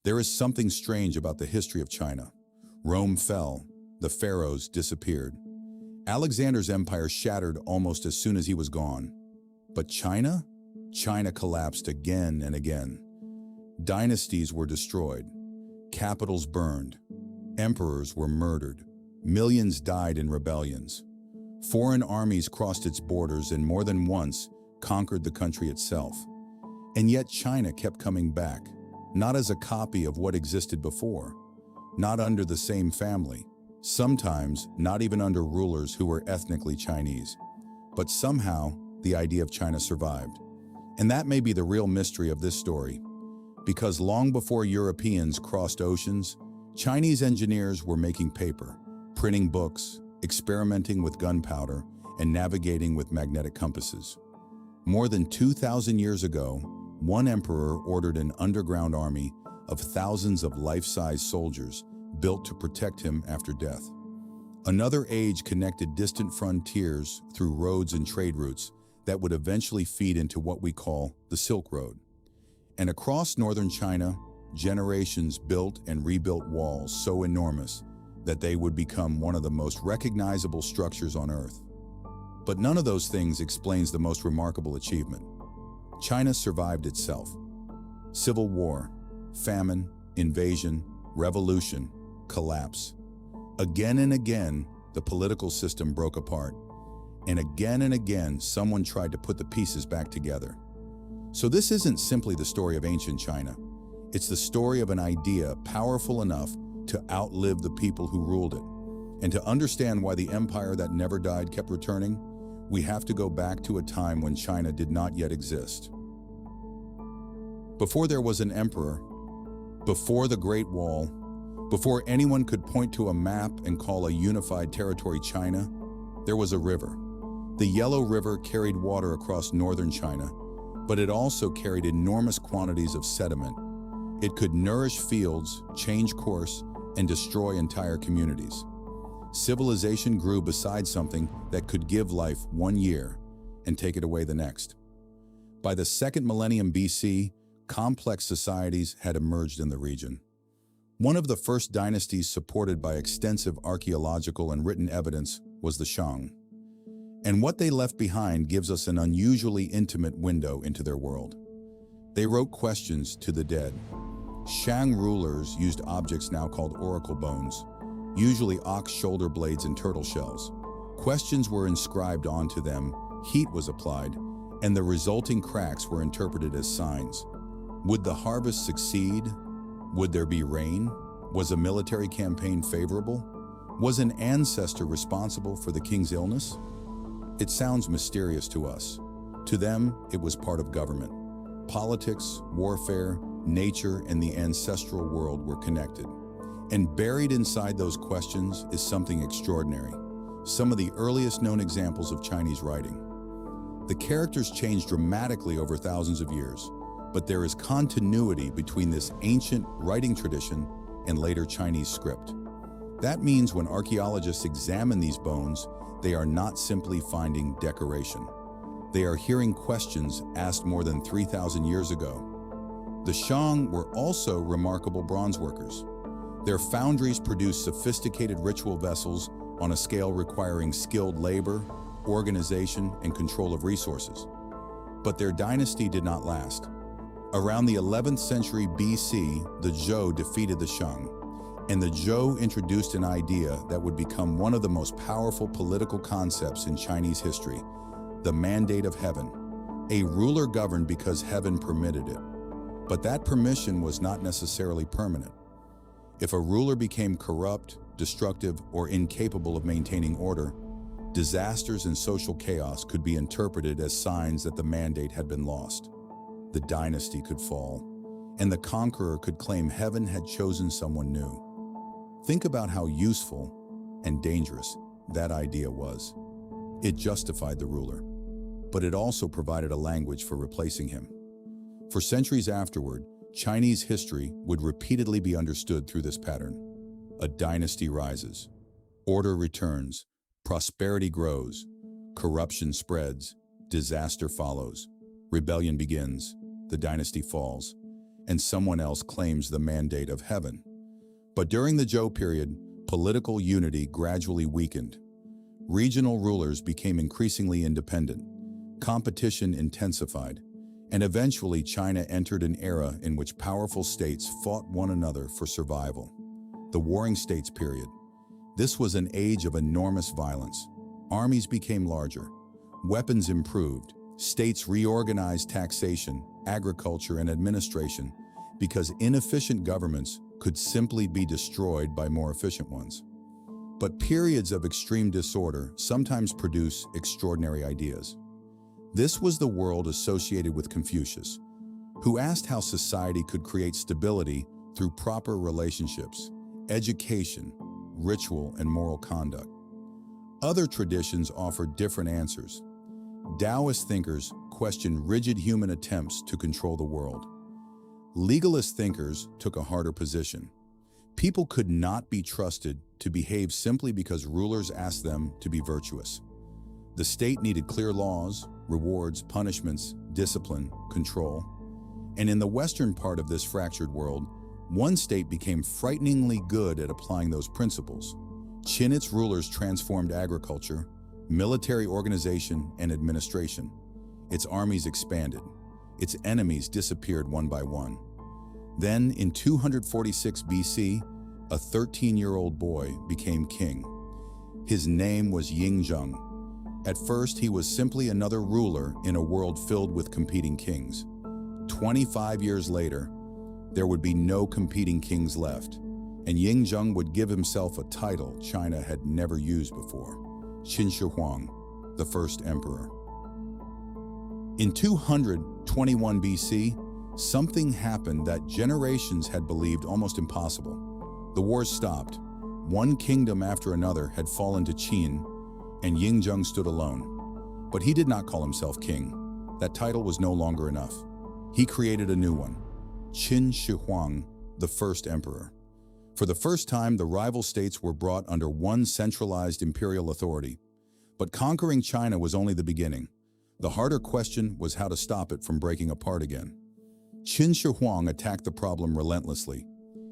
There is something strange about the history of China. Rome fell, the pharaohs disappeared. Alexander's empire shattered almost as soon as he was gone. But China? China collapsed again and again. Dynasties were destroyed, capitals burned, emperors were murdered, millions died in rebellions. Foreign armies crossed its borders and more than once conquered the country itself. And yet China kept coming back, not as a copy of what existed before, not under the same family, sometimes not even under rulers who were ethnically Chinese. But somehow, the idea of China survived. And that may be the real mystery of this story, because long before Europeans crossed oceans, Chinese engineers were making paper, printing books, experimenting with gunpowder, and navigating with magnetic compasses. More than 2,000 years ago, one emperor ordered an underground army of thousands of life-size soldiers built to protect him after death. Another age connected distant frontiers through roads and trade routes that would eventually feed into what we call the Silk Road. And across northern China, generations built and rebuilt walls so enormous that they would become one of the most recognizable structures on Earth. But none of those things explains the most remarkable achievement. China survived itself. Civil war, famine, invasion, revolution, collapse. Again and again, the political system broke apart. And again, someone tried to put the pieces back together. So this isn't simply the story of ancient China. It's the story of an idea powerful enough to outlive the people who ruled it. And to understand why the empire that never died kept returning, we have to go back to a time when China did not yet exist. Before there was an emperor, before the Great Wall, before anyone could point to a map and call a unified territory China, there was a river. The Yellow River carried water across northern China, but it also carried enormous quantities of sediment. It could nourish fields, change course, and destroy entire communities. Civilization grew beside something that could give life 1 year and take it away the next. By the second millennium BC, complex societies had emerged in the region. One of the first dynasties supported by extensive archaeological and written evidence was the Shang. And what they left behind gives us an unusually intimate window into their world. They wrote questions to the dead. Shang rulers used objects now called oracle bones, usually ox shoulder blades and turtle shells. Questions were inscribed onto them, heat was applied, and the resulting cracks were interpreted as signs. Would the harvest succeed? Would there be rain? Was a military campaign favorable? Was an ancestor responsible for the king's illness? It sounds mysterious to us. To them, it was part of government. Politics, warfare, nature, and the ancestral world were connected. And buried inside those questions is something extraordinary. Some of the earliest known examples of Chinese writing. The characters changed dramatically over thousands of years, but there is continuity between this ancient writing tradition and later Chinese script. That means when archaeologists examine these bones, they are not simply finding decoration. They are hearing questions asked more than 3,000 years ago. The Shang were also remarkable bronze workers. Their foundries produced sophisticated ritual vessels on a scale requiring skilled labor, organization, and control of resources. But their dynasty did not last. Around the 11th century BC, the Zhou defeated the Shang, and the Zhou introduced an idea that would become one of the most powerful political concepts in Chinese history, the mandate of heaven. A ruler governed because heaven permitted it. But that permission was not necessarily permanent. If a ruler became corrupt, destructive, or incapable of maintaining order, disasters and social chaos could be interpreted as signs that the mandate had been lost. The dynasty could fall, and the conqueror could claim heaven had chosen someone new. Think about how useful and dangerous that idea was. It justified the ruler, but it also provided a language for replacing him. For centuries afterward, Chinese history would repeatedly be understood through this pattern. A dynasty rises, order returns, prosperity grows, corruption spreads, disaster follows, rebellion begins, the dynasty falls. and someone else claims the mandate of heaven. But during the Zhou period, political unity gradually weakened. Regional rulers became increasingly independent. Competition intensified, and eventually China entered an era in which powerful states fought one another for survival. The Warring States period. This was an age of enormous violence. Armies became larger, weapons improved, states reorganized taxation, agriculture, and administration because inefficient governments could simply be destroyed by more efficient ones. But periods of extreme disorder sometimes produce extraordinary ideas. This was the world associated with Confucius, who asked how society could create stability through proper relationships, education, ritual, and moral conduct. Other traditions offered different answers. Daoist thinkers questioned rigid human attempts to control the world. Legalist thinkers took a harder position. People could not be trusted to behave simply because rulers asked them to be virtuous. The state needed clear laws, rewards, punishments, discipline, control. And in the western part of this fractured world, one state became frighteningly good at applying those principles. Qin, its rulers transformed agriculture, military organization, and administration. Its armies expanded. Its enemies disappeared one by one. Then, in 246 BC, a 13-year-old boy became king. His name was Ying Zheng. At first, he was simply another ruler in a world filled with competing kings. 25 years later, there would be no competing kings left, and Ying Zheng would give himself a title China had never used before: Qin Shi Huang, the first emperor. In 221 BC, something happened that generations had believed almost impossible. The wars stopped. One kingdom after another had fallen to Qin, and Ying Zheng stood alone. But he did not call himself king. That title was no longer enough. He created a new one: Qin Shi Huang, the first emperor. For the first time, the rival states were brought under one centralized imperial authority. But conquering China was only the beginning. The harder question was how to stop it from breaking apart again. Qin Shi Huang attacked the problem relentlessly.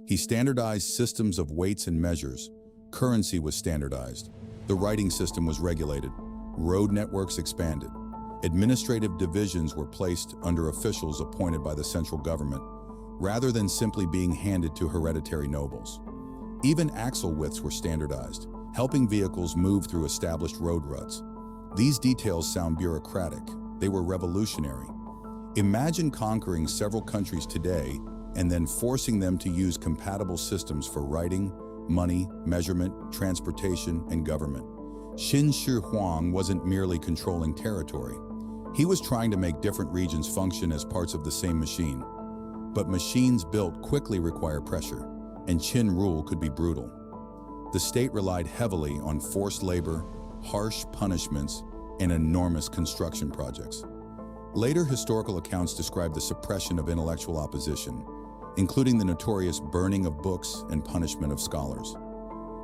He standardized systems of weights and measures. Currency was standardized. The writing system was regulated. Road networks expanded. Administrative divisions were placed under officials appointed by the central government, rather than simply being handed to hereditary nobles. Even axle widths were standardized, helping vehicles move through established road ruts. These details sound bureaucratic. They were revolutionary. Imagine conquering several countries today and then forcing them to use compatible systems for writing, money, measurement, transportation, and government. Qin Shi Huang wasn't merely controlling territory. He was trying to make different regions function as parts of the same machine. But machines built quickly require pressure, and Qin rule could be brutal. The state relied heavily on forced labor, harsh punishments, and enormous construction projects. Later historical accounts describe the suppression of intellectual opposition, including the notorious burning of books and punishment of scholars.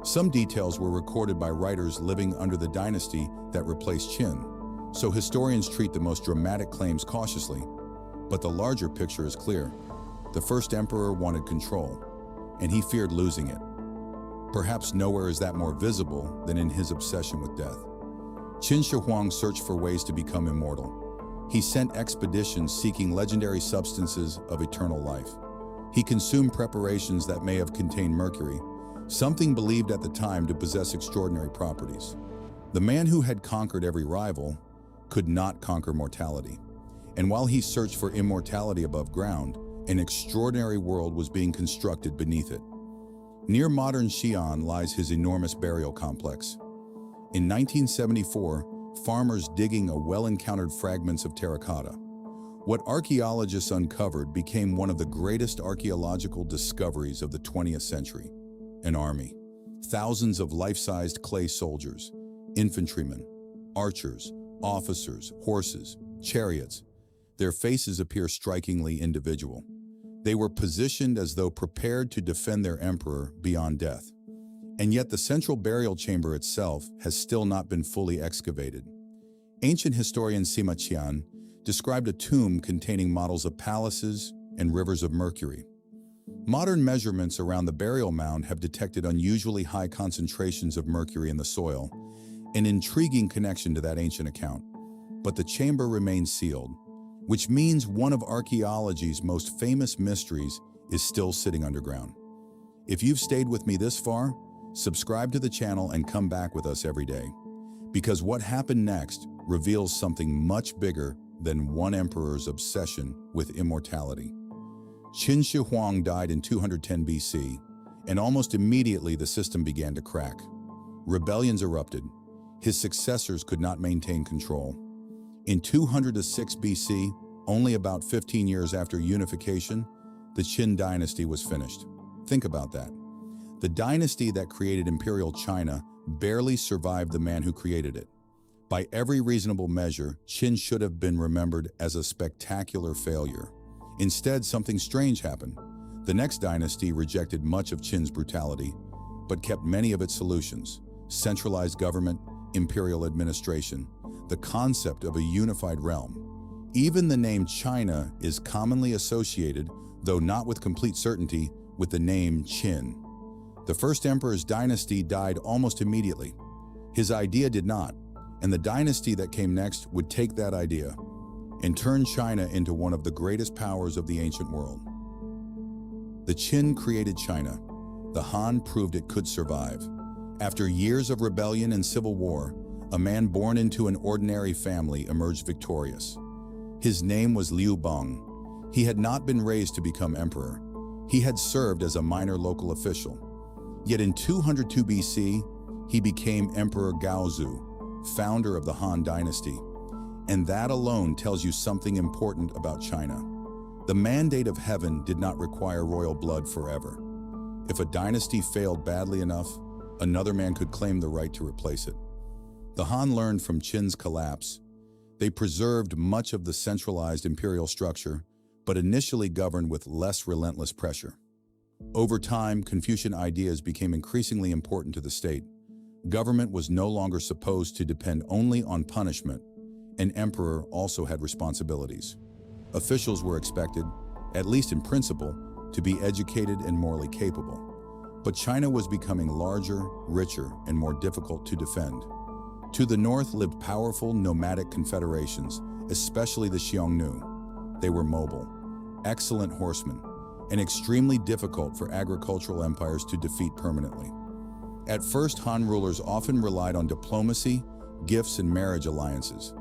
Some details were recorded by writers living under the dynasty that replaced Qin, so historians treat the most dramatic claims cautiously. But the larger picture is clear. The first emperor wanted control, and he feared losing it. Perhaps nowhere is that more visible than in his obsession with death. Qin Shi Huang searched for ways to become immortal. He sent expeditions seeking legendary substances of eternal life. He consumed preparations that may have contained mercury, something believed at the time to possess extraordinary properties. The man who had conquered every rival could not conquer mortality. And while he searched for immortality above ground, an extraordinary world was being constructed beneath it. Near modern Xi'an lies his enormous burial complex. In 1974, farmers digging a well-encountered fragments of terracotta. What archaeologists uncovered became one of the greatest archaeological discoveries of the 20th century: an army. Thousands of life-sized clay soldiers, infantrymen, archers, officers, horses, chariots. Their faces appear strikingly individual. They were positioned as though prepared to defend their emperor beyond death. And yet the central burial chamber itself has still not been fully excavated. Ancient historian Sima Qian described a tomb containing models of palaces, and rivers of mercury. Modern measurements around the burial mound have detected unusually high concentrations of mercury in the soil, an intriguing connection to that ancient account. But the chamber remains sealed, which means one of archaeology's most famous mysteries is still sitting underground. If you've stayed with me this far, subscribe to the channel and come back with us every day, because what happened next reveals something much bigger than one emperor's obsession with immortality. Qin Shi Huang died in 210 BC, and almost immediately the system began to crack. Rebellions erupted. His successors could not maintain control. In 206 BC, only about 15 years after unification, the Qin dynasty was finished. Think about that. The dynasty that created imperial China barely survived the man who created it. By every reasonable measure, Qin should have been remembered as a spectacular failure. Instead, something strange happened. The next dynasty rejected much of Qin's brutality, but kept many of its solutions: centralized government, imperial administration, the concept of a unified realm. Even the name China is commonly associated, though not with complete certainty, with the name Qin. The first emperor's dynasty died almost immediately. His idea did not, and the dynasty that came next would take that idea and turn China into one of the greatest powers of the ancient world. The Qin created China. The Han proved it could survive. After years of rebellion and civil war, a man born into an ordinary family emerged victorious. His name was Liu Bang. He had not been raised to become emperor. He had served as a minor local official. Yet in 202 BC, he became Emperor Gaozu, founder of the Han dynasty. And that alone tells you something important about China. The mandate of heaven did not require royal blood forever. If a dynasty failed badly enough, another man could claim the right to replace it. The Han learned from Qin's collapse. They preserved much of the centralized imperial structure, but initially governed with less relentless pressure. Over time, Confucian ideas became increasingly important to the state. Government was no longer supposed to depend only on punishment. An emperor also had responsibilities. Officials were expected, at least in principle, to be educated and morally capable. But China was becoming larger, richer, and more difficult to defend. To the north lived powerful nomadic confederations, especially the Xiongnu. They were mobile, excellent horsemen, and extremely difficult for agricultural empires to defeat permanently. At first, Han rulers often relied on diplomacy, gifts, and marriage alliances.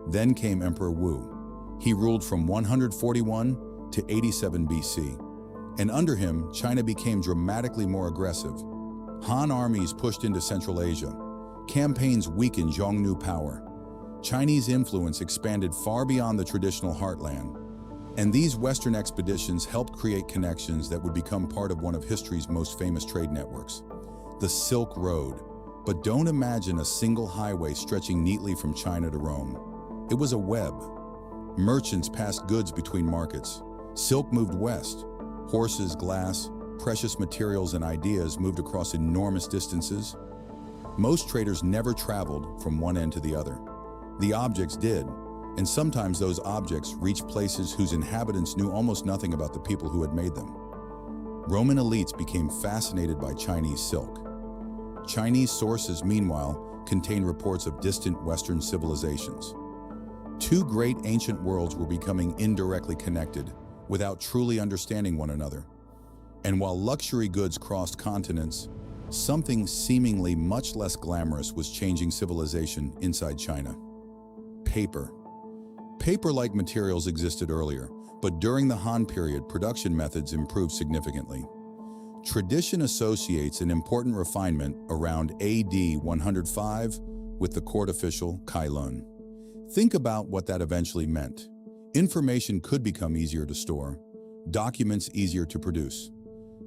Then came Emperor Wu. He ruled from 141 to 87 BC, and under him, China became dramatically more aggressive. Han armies pushed into Central Asia. Campaigns weakened Xiongnu power. Chinese influence expanded far beyond the traditional heartland, and these Western expeditions helped create connections that would become part of one of history's most famous trade networks, the Silk Road. But don't imagine a single highway stretching neatly from China to Rome. It was a web. Merchants passed goods between markets. Silk moved west. Horses, glass, precious materials, and ideas moved across enormous distances. Most traders never traveled from one end to the other. The objects did, and sometimes those objects reached places whose inhabitants knew almost nothing about the people who had made them. Roman elites became fascinated by Chinese silk. Chinese sources, meanwhile, contain reports of distant Western civilizations. Two great ancient worlds were becoming indirectly connected without truly understanding one another. And while luxury goods crossed continents, something seemingly much less glamorous was changing civilization inside China. Paper. Paper-like materials existed earlier, but during the Han period, production methods improved significantly. Tradition associates an important refinement around AD 105 with the court official Kai Lun. Think about what that eventually meant. Information could become easier to store, documents easier to produce,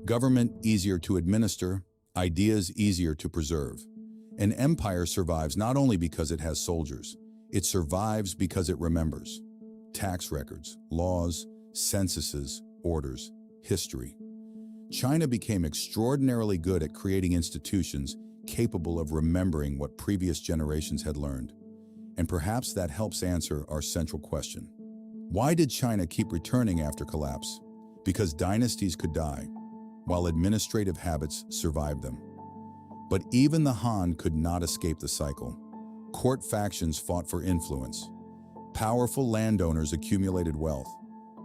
government easier to administer, ideas easier to preserve. An empire survives not only because it has soldiers, it survives because it remembers. Tax records, laws, censuses, orders, history. China became extraordinarily good at creating institutions capable of remembering what previous generations had learned. And perhaps that helps answer our central question. Why did China keep returning after collapse? because dynasties could die, while administrative habits survived them. But even the Han could not escape the cycle. Court factions fought for influence. Powerful landowners accumulated wealth.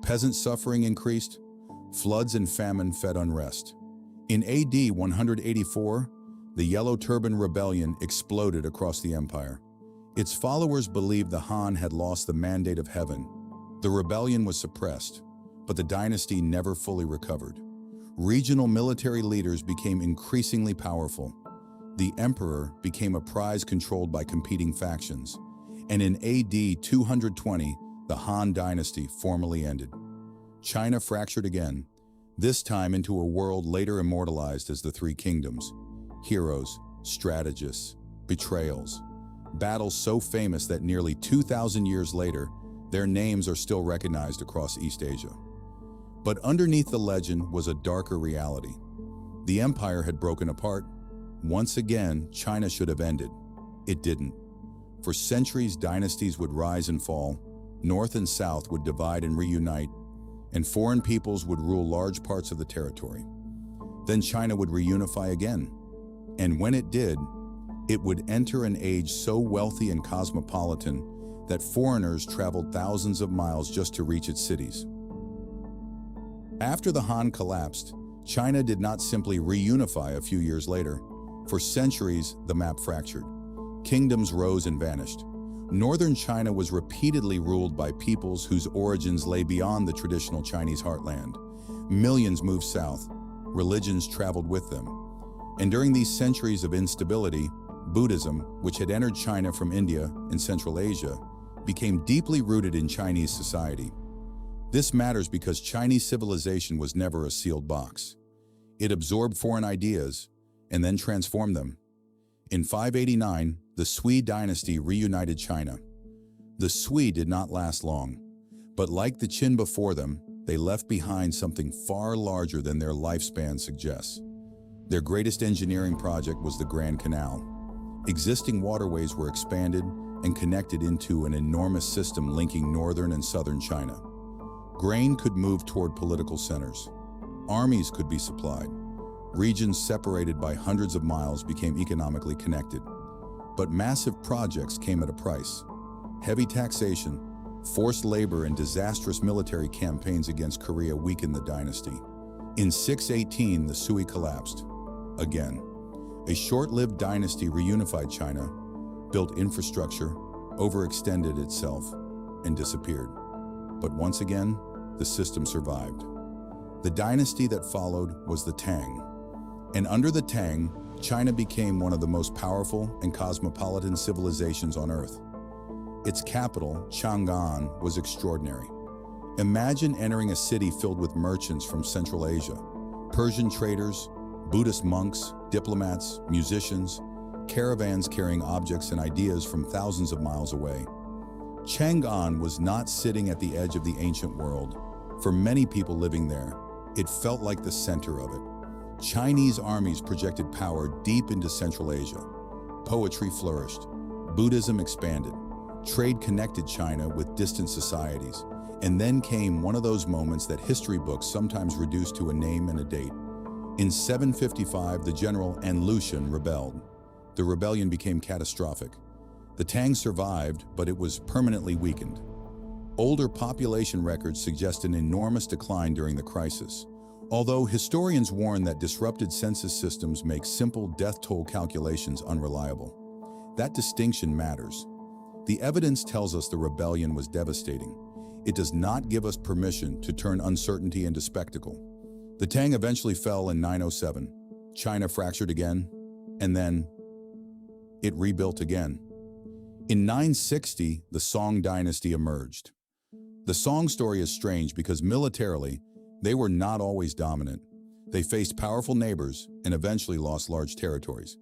Peasant suffering increased. Floods and famine fed unrest. In AD 184, the Yellow Turban Rebellion exploded across the empire. Its followers believed the Han had lost the mandate of heaven. The rebellion was suppressed, but the dynasty never fully recovered. Regional military leaders became increasingly powerful. The emperor became a prize controlled by competing factions, and in AD 220, the Han dynasty formally ended. China fractured again, this time into a world later immortalized as the Three Kingdoms. Heroes, strategists, betrayals, battles so famous that nearly 2,000 years later, their names are still recognized across East Asia. But underneath the legend was a darker reality. The empire had broken apart. Once again, China should have ended. It didn't. For centuries, dynasties would rise and fall, North and South would divide and reunite, and foreign peoples would rule large parts of the territory. Then China would reunify again. And when it did, it would enter an age so wealthy and cosmopolitan that foreigners traveled thousands of miles just to reach its cities. After the Han collapsed, China did not simply reunify a few years later. For centuries, the map fractured. Kingdoms rose and vanished. Northern China was repeatedly ruled by peoples whose origins lay beyond the traditional Chinese heartland. Millions moved south. Religions traveled with them. And during these centuries of instability, Buddhism, which had entered China from India and Central Asia, became deeply rooted in Chinese society. This matters because Chinese civilization was never a sealed box. It absorbed foreign ideas and then transformed them. In 589, the Sui dynasty reunited China. The Sui did not last long, but like the Qin before them, they left behind something far larger than their lifespan suggests. Their greatest engineering project was the Grand Canal. Existing waterways were expanded and connected into an enormous system linking northern and southern China. Grain could move toward political centers. Armies could be supplied. Regions separated by hundreds of miles became economically connected. But massive projects came at a price. Heavy taxation, forced labor, and disastrous military campaigns against Korea weakened the dynasty. In 618, the Sui collapsed. Again, a short-lived dynasty reunified China, built infrastructure, overextended itself, and disappeared. But once again, the system survived. The dynasty that followed was the Tang. And under the Tang, China became one of the most powerful and cosmopolitan civilizations on Earth. Its capital, Chang'an, was extraordinary. Imagine entering a city filled with merchants from Central Asia, Persian traders, Buddhist monks, diplomats, musicians, caravans carrying objects and ideas from thousands of miles away. Chang'an was not sitting at the edge of the ancient world. For many people living there, it felt like the center of it. Chinese armies projected power deep into Central Asia. Poetry flourished. Buddhism expanded. Trade connected China with distant societies. And then came one of those moments that history books sometimes reduce to a name and a date. In 755, the general An Lushan rebelled. The rebellion became catastrophic. The Tang survived, but it was permanently weakened. Older population records suggest an enormous decline during the crisis, although historians warn that disrupted census systems make simple death toll calculations unreliable. That distinction matters. The evidence tells us the rebellion was devastating. It does not give us permission to turn uncertainty into spectacle. The Tang eventually fell in 907. China fractured again, and then it rebuilt again. In 960, the Song dynasty emerged. The Song story is strange because militarily, they were not always dominant. They faced powerful neighbors and eventually lost large territories.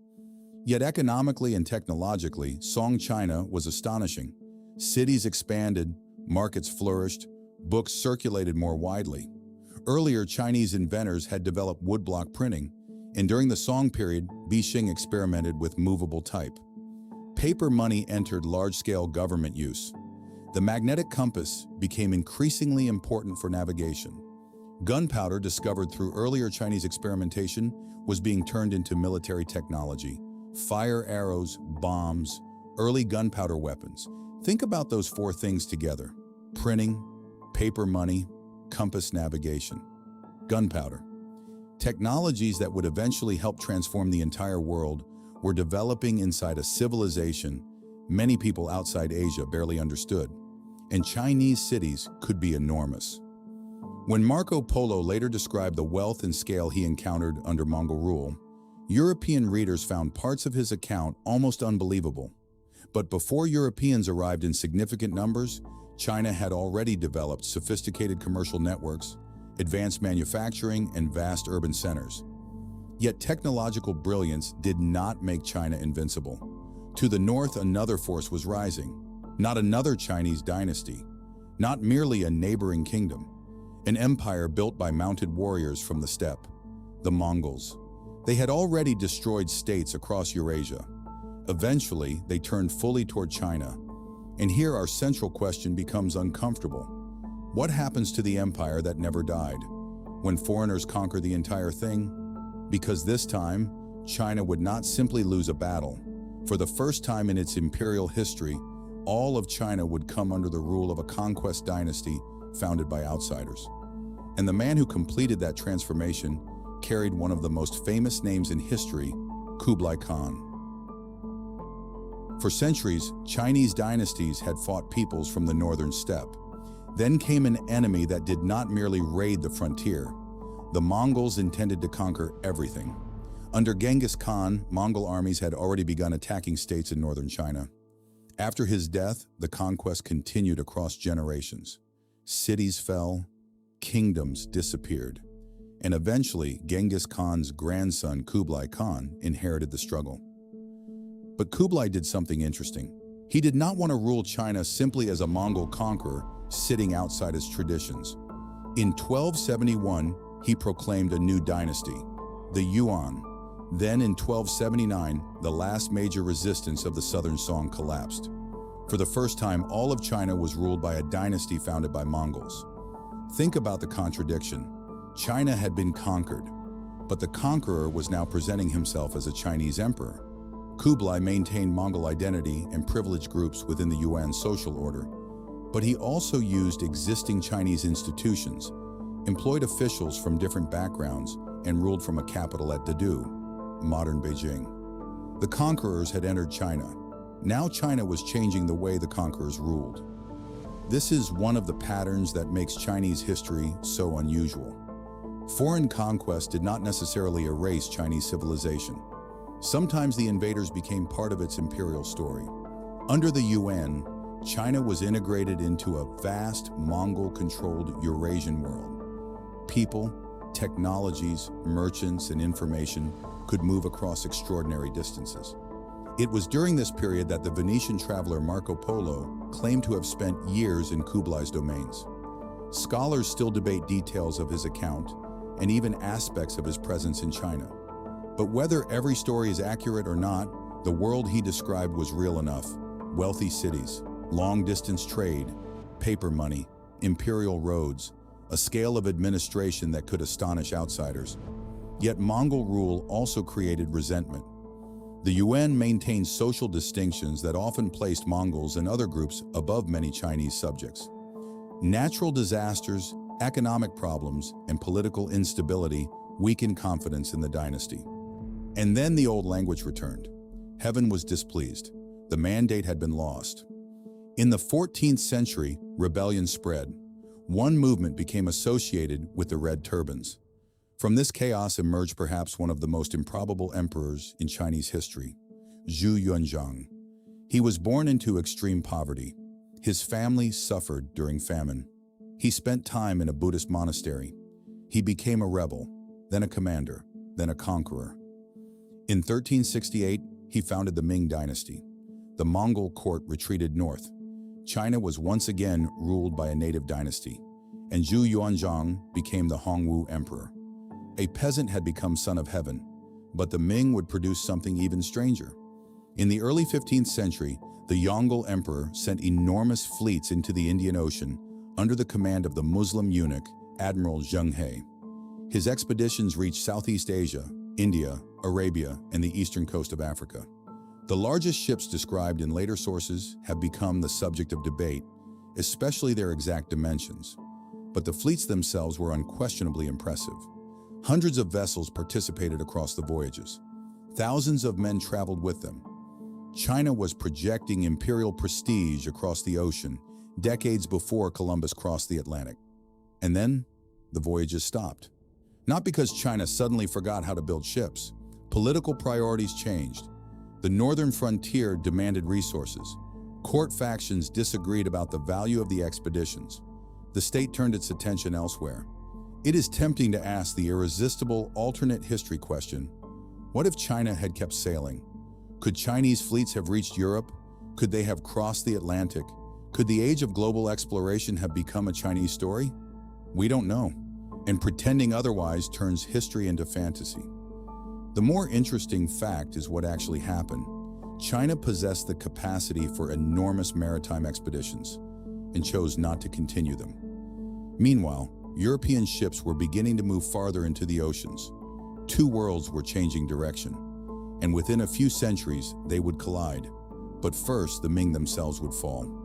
Yet economically and technologically, Song China was astonishing. Cities expanded, markets flourished, books circulated more widely. Earlier, Chinese inventors had developed woodblock printing, and during the Song period, Bixing experimented with movable type. Paper money entered large-scale government use. The magnetic compass became increasingly important for navigation. Gunpowder, discovered through earlier Chinese experimentation, was being turned into military technology. Fire arrows, bombs, early gunpowder weapons. Think about those four things together: printing, paper money, compass navigation. Gunpowder. Technologies that would eventually help transform the entire world were developing inside a civilization many people outside Asia barely understood, and Chinese cities could be enormous. When Marco Polo later described the wealth and scale he encountered under Mongol rule, European readers found parts of his account almost unbelievable. But before Europeans arrived in significant numbers, China had already developed sophisticated commercial networks, advanced manufacturing, and vast urban centers. Yet technological brilliance did not make China invincible. To the north, another force was rising. Not another Chinese dynasty, not merely a neighboring kingdom. An empire built by mounted warriors from the steppe, the Mongols. They had already destroyed states across Eurasia. Eventually, they turned fully toward China. And here our central question becomes uncomfortable. What happens to the empire that never died? When foreigners conquer the entire thing? Because this time, China would not simply lose a battle. For the first time in its imperial history, all of China would come under the rule of a conquest dynasty founded by outsiders. And the man who completed that transformation carried one of the most famous names in history, Kublai Khan. For centuries, Chinese dynasties had fought peoples from the northern steppe. Then came an enemy that did not merely raid the frontier. The Mongols intended to conquer everything. Under Genghis Khan, Mongol armies had already begun attacking states in northern China. After his death, the conquest continued across generations. Cities fell, kingdoms disappeared, and eventually Genghis Khan's grandson Kublai Khan inherited the struggle. But Kublai did something interesting. He did not want to rule China simply as a Mongol conqueror sitting outside his traditions. In 1271, he proclaimed a new dynasty, the Yuan. Then in 1279, the last major resistance of the southern Song collapsed. For the first time, all of China was ruled by a dynasty founded by Mongols. Think about the contradiction. China had been conquered, but the conqueror was now presenting himself as a Chinese emperor. Kublai maintained Mongol identity and privileged groups within the Yuan social order, but he also used existing Chinese institutions, employed officials from different backgrounds, and ruled from a capital at Dadu, modern Beijing. The conquerors had entered China. Now China was changing the way the conquerors ruled. This is one of the patterns that makes Chinese history so unusual. Foreign conquest did not necessarily erase Chinese civilization. Sometimes the invaders became part of its imperial story. Under the Yuan, China was integrated into a vast Mongol-controlled Eurasian world. People, technologies, merchants, and information could move across extraordinary distances. It was during this period that the Venetian traveler Marco Polo claimed to have spent years in Kublai's domains. Scholars still debate details of his account and even aspects of his presence in China. But whether every story is accurate or not, the world he described was real enough. Wealthy cities, long-distance trade, paper money, imperial roads, a scale of administration that could astonish outsiders. Yet Mongol rule also created resentment. The Yuan maintained social distinctions that often placed Mongols and other groups above many Chinese subjects. Natural disasters, economic problems, and political instability weakened confidence in the dynasty. And then the old language returned. Heaven was displeased. The mandate had been lost. In the 14th century, rebellion spread. One movement became associated with the Red Turbans. From this chaos emerged perhaps one of the most improbable emperors in Chinese history, Zhou Yuanzhang. He was born into extreme poverty. His family suffered during famine. He spent time in a Buddhist monastery. He became a rebel, then a commander, then a conqueror. In 1368, he founded the Ming dynasty. The Mongol court retreated north. China was once again ruled by a native dynasty, and Zhou Yuanzhang became the Hongwu emperor. A peasant had become son of heaven, but the Ming would produce something even stranger. In the early 15th century, the Yongle emperor sent enormous fleets into the Indian Ocean under the command of the Muslim eunuch Admiral Zheng. His expeditions reached Southeast Asia, India, Arabia, and the eastern coast of Africa. The largest ships described in later sources have become the subject of debate, especially their exact dimensions. But the fleets themselves were unquestionably impressive. Hundreds of vessels participated across the voyages. Thousands of men traveled with them. China was projecting imperial prestige across the ocean decades before Columbus crossed the Atlantic. And then, the voyages stopped. Not because China suddenly forgot how to build ships. Political priorities changed. The northern frontier demanded resources. Court factions disagreed about the value of the expeditions. The state turned its attention elsewhere. It is tempting to ask the irresistible alternate history question: what if China had kept sailing? Could Chinese fleets have reached Europe? Could they have crossed the Atlantic? Could the age of global exploration have become a Chinese story? We don't know, and pretending otherwise turns history into fantasy. The more interesting fact is what actually happened. China possessed the capacity for enormous maritime expeditions and chose not to continue them. Meanwhile, European ships were beginning to move farther into the oceans. Two worlds were changing direction, and within a few centuries, they would collide. But first, the Ming themselves would fall.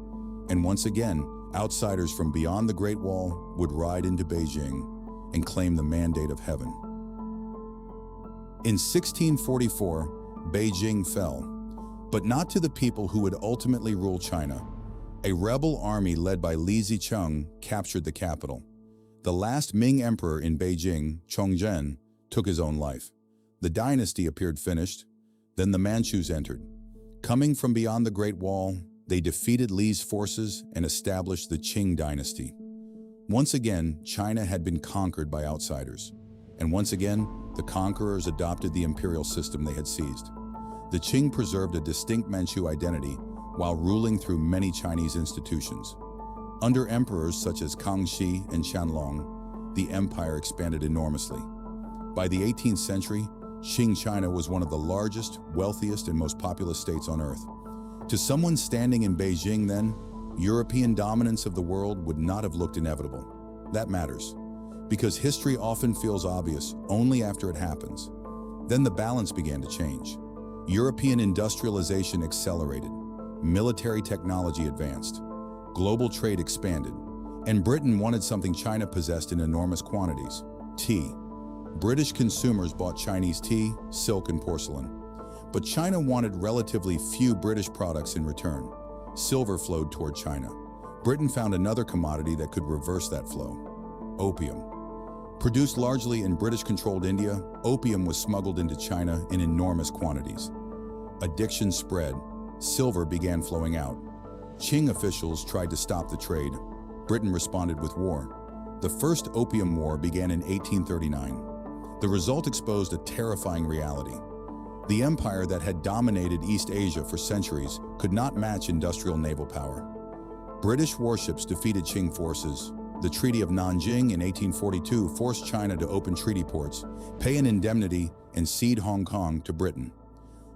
And once again, outsiders from beyond the Great Wall would ride into Beijing and claim the mandate of heaven. In 1644, Beijing fell, but not to the people who would ultimately rule China. A rebel army led by Li Zicheng captured the capital. The last Ming emperor in Beijing, Chongzhen, took his own life. The dynasty appeared finished. Then the Manchus entered. Coming from beyond the Great Wall, they defeated Li's forces and established the Qing dynasty. Once again, China had been conquered by outsiders. And once again, the conquerors adopted the imperial system they had seized. The Qing preserved a distinct Manchu identity while ruling through many Chinese institutions. Under emperors such as Kangxi and Qianlong, the empire expanded enormously. By the 18th century, Qing China was one of the largest, wealthiest, and most populous states on earth. To someone standing in Beijing then, European dominance of the world would not have looked inevitable. That matters, because history often feels obvious only after it happens. Then the balance began to change. European industrialization accelerated, military technology advanced, global trade expanded, and Britain wanted something China possessed in enormous quantities: tea. British consumers bought Chinese tea, silk, and porcelain. But China wanted relatively few British products in return. Silver flowed toward China. Britain found another commodity that could reverse that flow: opium. Produced largely in British-controlled India, opium was smuggled into China in enormous quantities. Addiction spread. Silver began flowing out. Qing officials tried to stop the trade. Britain responded with war. The First Opium War began in 1839. The result exposed a terrifying reality. The empire that had dominated East Asia for centuries could not match industrial naval power. British warships defeated Qing forces. The Treaty of Nanjing in 1842 forced China to open treaty ports, pay an indemnity, and cede Hong Kong to Britain.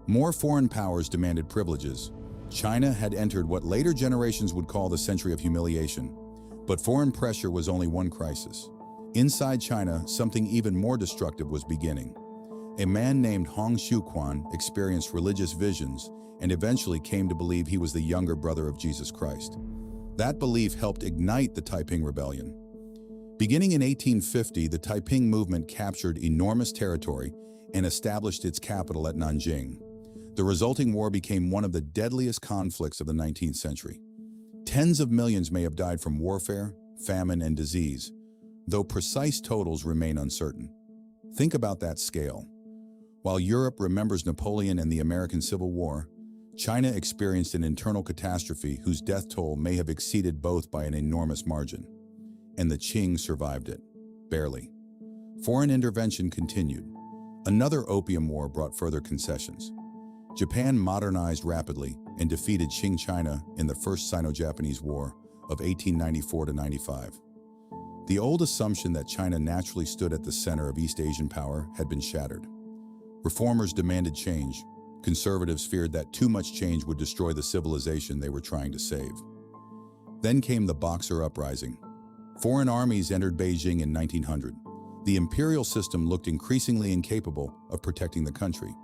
More foreign powers demanded privileges. China had entered what later generations would call the century of humiliation. But foreign pressure was only one crisis. Inside China, something even more destructive was beginning. A man named Hong Xiuquan experienced religious visions and eventually came to believe he was the younger brother of Jesus Christ. That belief helped ignite the Taiping Rebellion. Beginning in 1850, the Taiping movement captured enormous territory and established its capital at Nanjing. The resulting war became one of the deadliest conflicts of the 19th century. Tens of millions may have died from warfare, famine, and disease, though precise totals remain uncertain. Think about that scale. While Europe remembers Napoleon and the American Civil War, China experienced an internal catastrophe whose death toll may have exceeded both by an enormous margin. And the Qing survived it. Barely. Foreign intervention continued. Another opium war brought further concessions. Japan modernized rapidly and defeated Qing China in the First Sino-Japanese War of 1894-95. The old assumption that China naturally stood at the center of East Asian power had been shattered. Reformers demanded change. Conservatives feared that too much change would destroy the civilization they were trying to save. Then came the Boxer Uprising. Foreign armies entered Beijing in 1900. The imperial system looked increasingly incapable of protecting the country.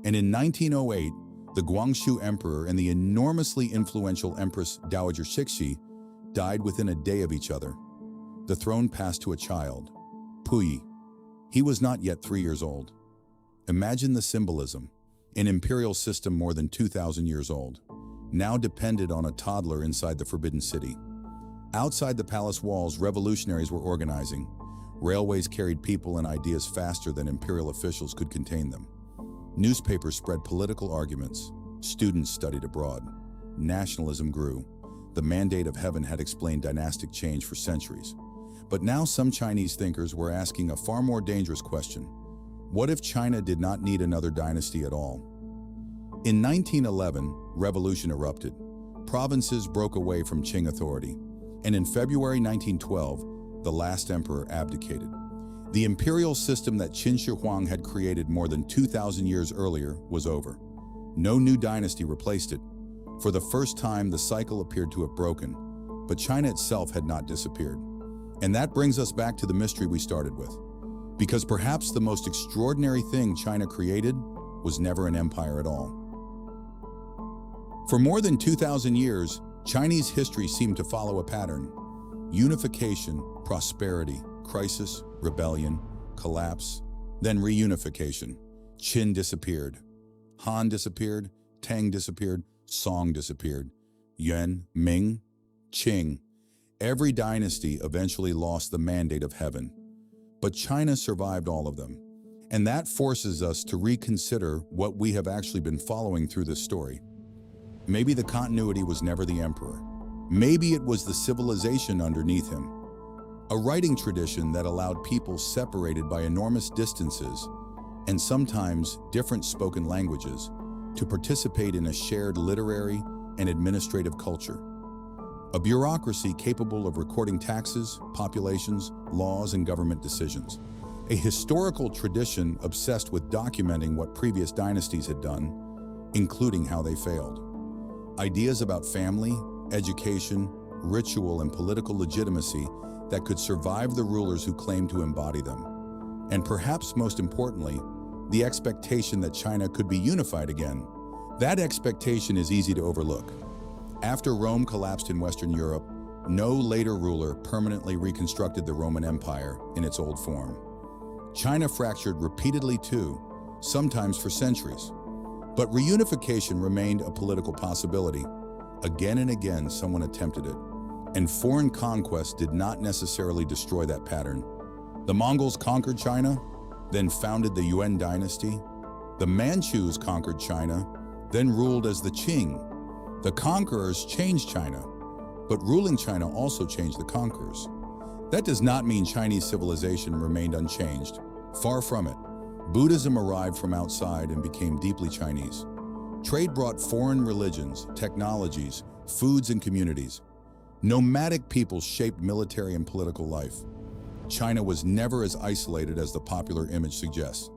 And in 1908, the Guangxu Emperor and the enormously influential Empress Dowager Cixi died within a day of each other. The throne passed to a child, Puyi. He was not yet 3 years old. Imagine the symbolism. An imperial system more than 2,000 years old, now depended on a toddler inside the Forbidden City. Outside the palace walls, revolutionaries were organizing. Railways carried people and ideas faster than imperial officials could contain them. Newspapers spread political arguments. Students studied abroad. Nationalism grew. The mandate of heaven had explained dynastic change for centuries. But now some Chinese thinkers were asking a far more dangerous question. What if China did not need another dynasty at all? In 1911, revolution erupted. Provinces broke away from Qing authority. And in February 1912, the last emperor abdicated. The imperial system that Qin Shi Huang had created more than 2,000 years earlier was over. No new dynasty replaced it. For the first time, the cycle appeared to have broken, but China itself had not disappeared. And that brings us back to the mystery we started with. Because perhaps the most extraordinary thing China created was never an empire at all. For more than 2,000 years, Chinese history seemed to follow a pattern. Unification, prosperity, crisis, rebellion, collapse, then reunification. Qin disappeared. Han disappeared. Tang disappeared. Song disappeared. Yuan, Ming, Qing. Every dynasty eventually lost the mandate of heaven. But China survived all of them. And that forces us to reconsider what we have actually been following through this story. Maybe the continuity was never the emperor. Maybe it was the civilization underneath him. A writing tradition that allowed people separated by enormous distances and sometimes different spoken languages to participate in a shared literary and administrative culture. A bureaucracy capable of recording taxes, populations, laws, and government decisions. A historical tradition obsessed with documenting what previous dynasties had done, including how they failed. Ideas about family, education, ritual, and political legitimacy that could survive the rulers who claimed to embody them. And perhaps most importantly, the expectation that China could be unified again. That expectation is easy to overlook. After Rome collapsed in Western Europe, no later ruler permanently reconstructed the Roman Empire in its old form. China fractured repeatedly too, sometimes for centuries. But reunification remained a political possibility. Again and again, someone attempted it. And foreign conquest did not necessarily destroy that pattern. The Mongols conquered China, then founded the Yuan dynasty. The Manchus conquered China, then ruled as the Qing. The conquerors changed China, but ruling China also changed the conquerors. That does not mean Chinese civilization remained unchanged. Far from it. Buddhism arrived from outside and became deeply Chinese. Trade brought foreign religions, technologies, foods, and communities. Nomadic peoples shaped military and political life. China was never as isolated as the popular image suggests.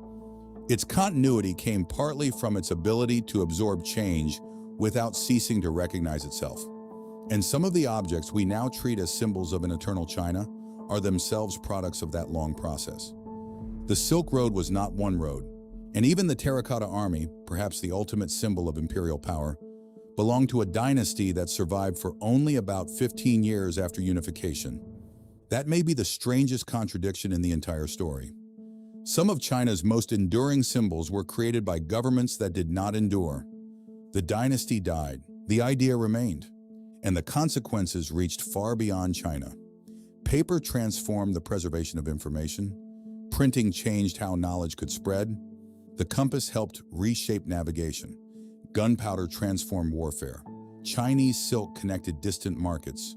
Its continuity came partly from its ability to absorb change without ceasing to recognize itself. And some of the objects we now treat as symbols of an eternal China are themselves products of that long process. The Silk Road was not one road, and even the terracotta army, perhaps the ultimate symbol of imperial power, belonged to a dynasty that survived for only about 15 years after unification. That may be the strangest contradiction in the entire story. Some of China's most enduring symbols were created by governments that did not endure. The dynasty died, the idea remained, and the consequences reached far beyond China. Paper transformed the preservation of information. Printing changed how knowledge could spread. The compass helped reshape navigation. Gunpowder transformed warfare. Chinese silk connected distant markets.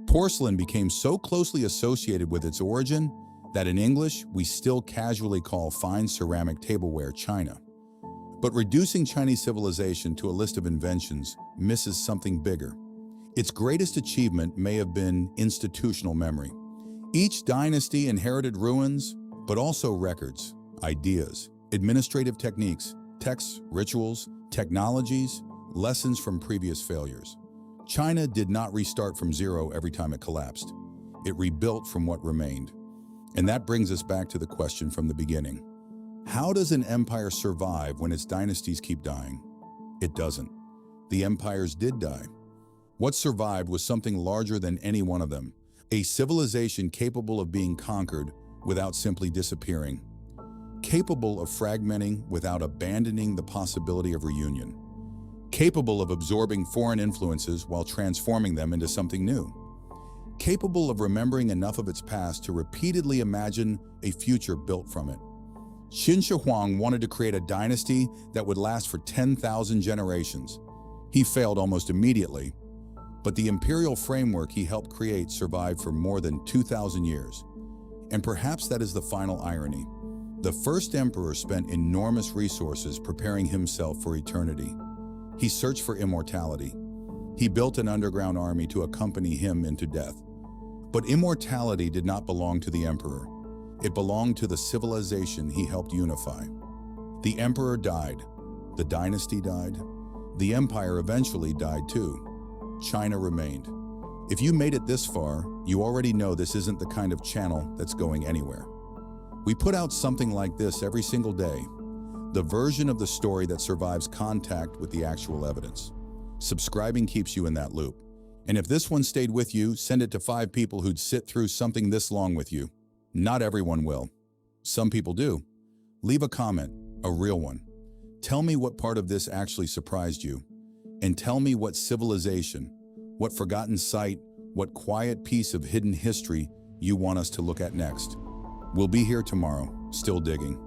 Porcelain became so closely associated with its origin that in English, we still casually call fine ceramic tableware China. But reducing Chinese civilization to a list of inventions misses something bigger. Its greatest achievement may have been institutional memory. Each dynasty inherited ruins, but also records, ideas, administrative techniques, texts, rituals, technologies, lessons from previous failures. China did not restart from zero every time it collapsed. It rebuilt from what remained. And that brings us back to the question from the beginning. How does an empire survive when its dynasties keep dying? It doesn't. The empires did die. What survived was something larger than any one of them, a civilization capable of being conquered without simply disappearing, capable of fragmenting without abandoning the possibility of reunion, capable of absorbing foreign influences while transforming them into something new, capable of remembering enough of its past to repeatedly imagine a future built from it. Qin Shi Huang wanted to create a dynasty that would last for 10,000 generations. He failed almost immediately, but the imperial framework he helped create survived for more than 2,000 years. And perhaps that is the final irony. The first emperor spent enormous resources preparing himself for eternity. He searched for immortality. He built an underground army to accompany him into death. But immortality did not belong to the emperor. It belonged to the civilization he helped unify. The emperor died. The dynasty died. The empire eventually died too. China remained. If you made it this far, you already know this isn't the kind of channel that's going anywhere. We put out something like this every single day, the version of the story that survives contact with the actual evidence. Subscribing keeps you in that loop. And if this one stayed with you, send it to 5 people who'd sit through something this long with you. Not everyone will. Some people do. Leave a comment, a real one. Tell me what part of this actually surprised you. And tell me what civilization, what forgotten site, what quiet piece of hidden history you want us to look at next. We'll be here tomorrow, still digging.